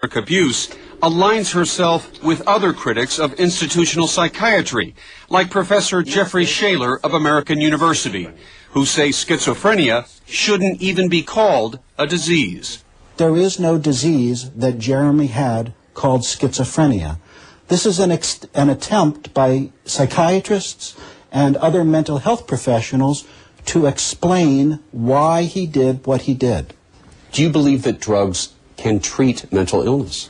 psychiatric abuse, aligns herself with other critics of institutional psychiatry, like Professor Jeffrey Shaler of American University, who say schizophrenia shouldn't even be called a disease. There is no disease that Jeremy had called schizophrenia. This is an attempt by psychiatrists and other mental health professionals to explain why he did what he did. Do you believe that drugs can treat mental illness?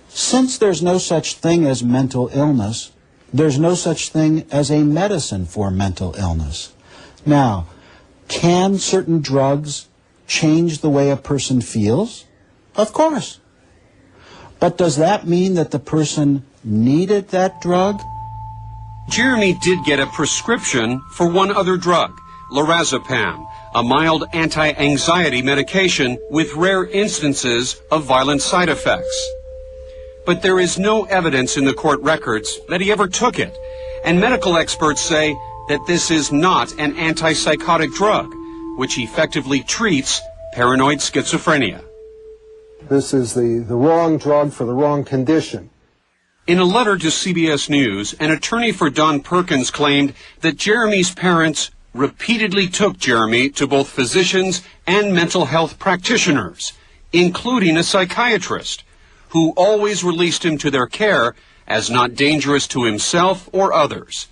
Since there's no such thing as mental illness, there's no such thing as a medicine for mental illness. Now, can certain drugs change the way a person feels? Of course. But does that mean that the person needed that drug? Jeremy did get a prescription for one other drug, lorazepam, a mild anti-anxiety medication with rare instances of violent side effects. But there is no evidence in the court records that he ever took it, and medical experts say that this is not an antipsychotic drug, which effectively treats paranoid schizophrenia. This is the wrong drug for the wrong condition. In a letter to CBS News, an attorney for Don Perkins claimed that Jeremy's parents repeatedly took Jeremy to both physicians and mental health practitioners, including a psychiatrist, who always released him to their care as not dangerous to himself or others.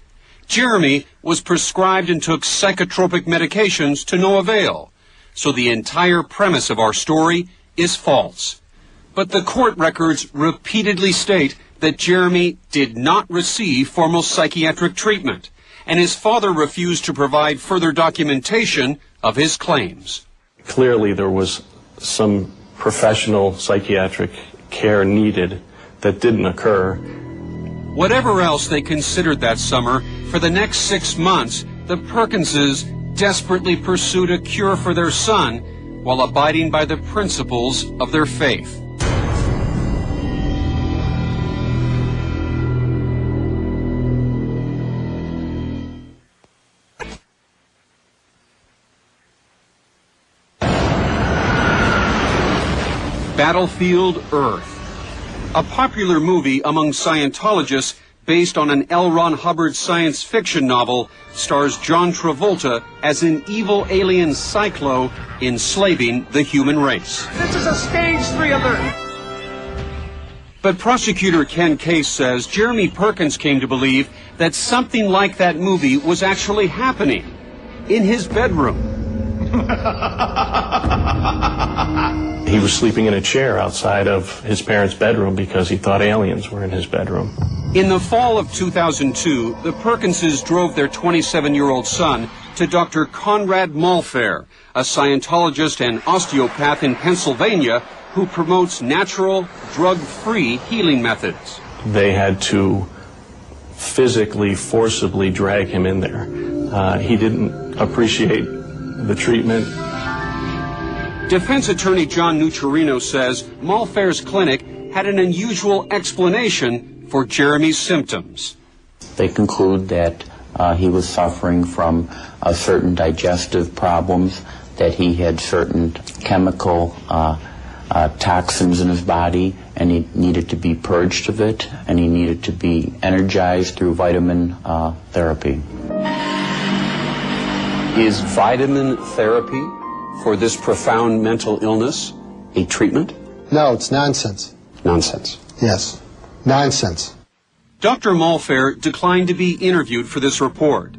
Jeremy was prescribed and took psychotropic medications to no avail, so the entire premise of our story is false. But the court records repeatedly state that Jeremy did not receive formal psychiatric treatment, and his father refused to provide further documentation of his claims. Clearly there was some professional psychiatric care needed that didn't occur. Whatever else they considered that summer, for the next 6 months, the Perkinses desperately pursued a cure for their son while abiding by the principles of their faith. Battlefield Earth, a popular movie among Scientologists based on an L. Ron Hubbard science fiction novel, stars John Travolta as an evil alien cyclo enslaving the human race. This is a stage 3 alert! But prosecutor Ken Case says Jeremy Perkins came to believe that something like that movie was actually happening in his bedroom. He was sleeping in a chair outside of his parents' bedroom because he thought aliens were in his bedroom. In the fall of 2002, the Perkinses drove their 27-year-old son to Dr. Conrad Malfair, a Scientologist and osteopath in Pennsylvania who promotes natural, drug-free healing methods. They had to physically, forcibly drag him in there. He didn't appreciate the treatment. Defense attorney John Nucciarino says Malfair's clinic had an unusual explanation for Jeremy's symptoms. They conclude that he was suffering from certain digestive problems, that he had certain chemical toxins in his body, and he needed to be purged of it, and he needed to be energized through vitamin therapy. Is vitamin therapy for this profound mental illness a treatment? No, it's nonsense. Nonsense. Yes, nonsense. Dr. Malfair declined to be interviewed for this report.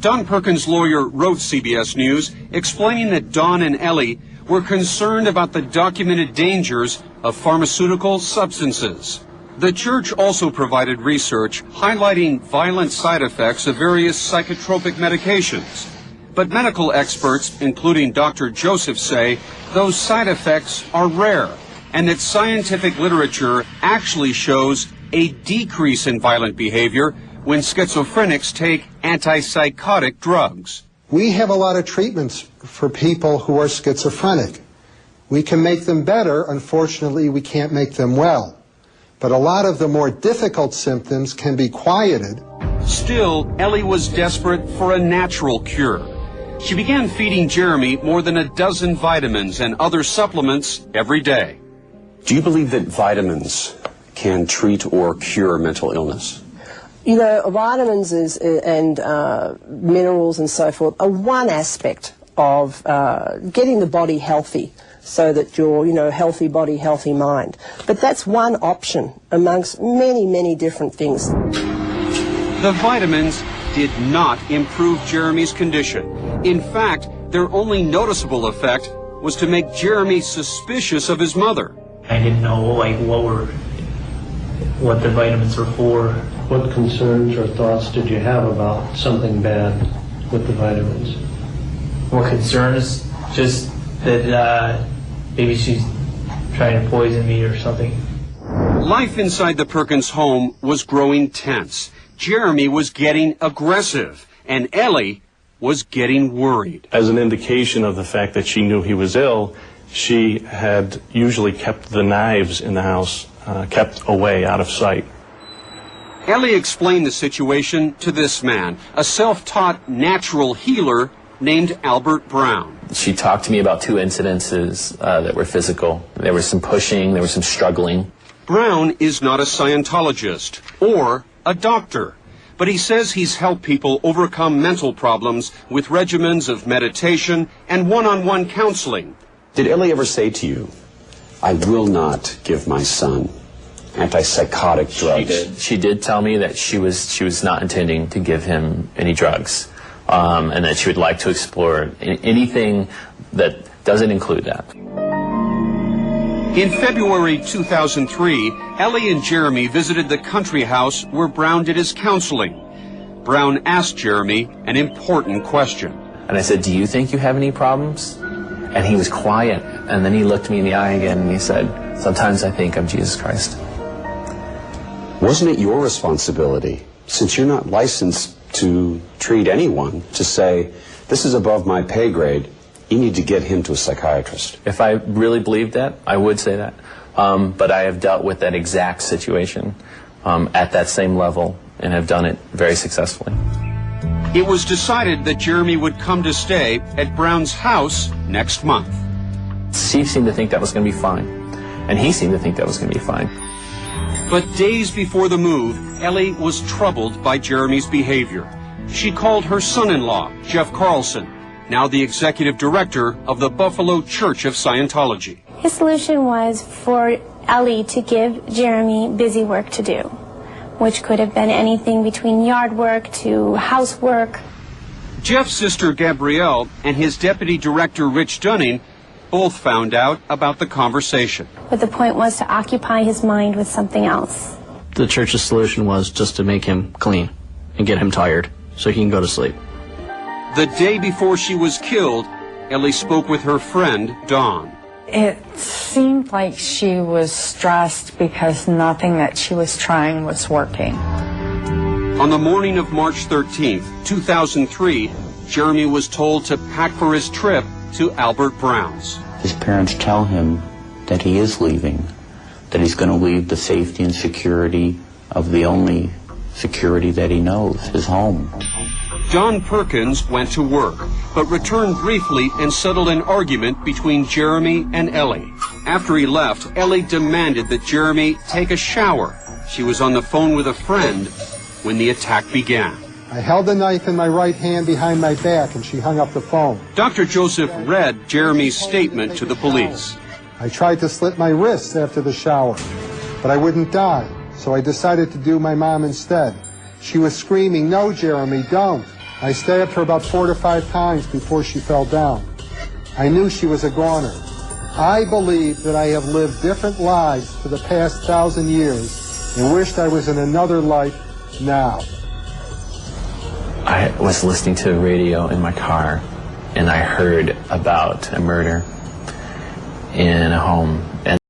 Don Perkins' lawyer wrote CBS News explaining that Don and Ellie were concerned about the documented dangers of pharmaceutical substances. The church also provided research highlighting violent side effects of various psychotropic medications. But medical experts, including Dr. Joseph, say those side effects are rare and that scientific literature actually shows a decrease in violent behavior when schizophrenics take antipsychotic drugs. We have a lot of treatments for people who are schizophrenic. We can make them better. Unfortunately, we can't make them well. But a lot of the more difficult symptoms can be quieted. Still, Ellie was desperate for a natural cure. She began feeding Jeremy more than a dozen vitamins and other supplements every day. Do you believe that vitamins can treat or cure mental illness? You know, vitamins and minerals and so forth are one aspect of getting the body healthy so that you're, you know, healthy body, healthy mind. But that's one option amongst many, many different things. The vitamins did not improve Jeremy's condition. In fact, their only noticeable effect was to make Jeremy suspicious of his mother. I didn't know, like, what the vitamins were for. What concerns or thoughts did you have about something bad with the vitamins? What concerns? Just that maybe she's trying to poison me or something. Life inside the Perkins home was growing tense. Jeremy was getting aggressive, and Ellie was getting worried. As an indication of the fact that she knew he was ill, she had usually kept the knives in the house, kept away, out of sight. Ellie explained the situation to this man, a self-taught natural healer named Albert Brown. She talked to me about 2 incidences that were physical. There was some pushing, there was some struggling. Brown is not a Scientologist or a doctor, but he says he's helped people overcome mental problems with regimens of meditation and one-on-one counseling. Did Ellie ever say to you, I will not give my son antipsychotic drugs? She did tell me that she was not intending to give him any drugs, and that she would like to explore anything that doesn't include that. In February 2003, Ellie and Jeremy visited the country house where Brown did his counseling. Brown asked Jeremy an important question. And I said, do you think you have any problems? And he was quiet, and then he looked me in the eye again and he said, sometimes I think of Jesus Christ. Wasn't it your responsibility, since you're not licensed to treat anyone, to say, this is above my pay grade, you need to get him to a psychiatrist? If I really believed that, I would say that. But I have dealt with that exact situation at that same level and have done it very successfully. It was decided that Jeremy would come to stay at Brown's house next month. She seemed to think that was going to be fine, and he seemed to think that was going to be fine. But days before the move, Ellie was troubled by Jeremy's behavior. She called her son-in-law, Jeff Carlson, now the executive director of the Buffalo Church of Scientology. His solution was for Ellie to give Jeremy busy work to do, which could have been anything between yard work to housework. Jeff's sister Gabrielle and his deputy director Rich Dunning both found out about the conversation. But the point was to occupy his mind with something else. The church's solution was just to make him clean and get him tired so he can go to sleep. The day before she was killed, Ellie spoke with her friend, Dawn. It seemed like she was stressed because nothing that she was trying was working. On the morning of March 13th, 2003, Jeremy was told to pack for his trip to Albert Brown's. His parents tell him that he is leaving, that he's going to leave the safety and security of the only security that he knows, his home. Don Perkins went to work, but returned briefly and settled an argument between Jeremy and Ellie. After he left, Ellie demanded that Jeremy take a shower. She was on the phone with a friend when the attack began. I held the knife in my right hand behind my back and she hung up the phone. Dr. Joseph read Jeremy's statement to the police. I tried to slit my wrists after the shower, but I wouldn't die, so I decided to do my mom instead. She was screaming, "No, Jeremy, don't." I stabbed her about 4 to 5 times before she fell down. I knew she was a goner. I believe that I have lived different lives for the past 1,000 years and wished I was in another life now. I was listening to the radio in my car, and I heard about a murder in a home.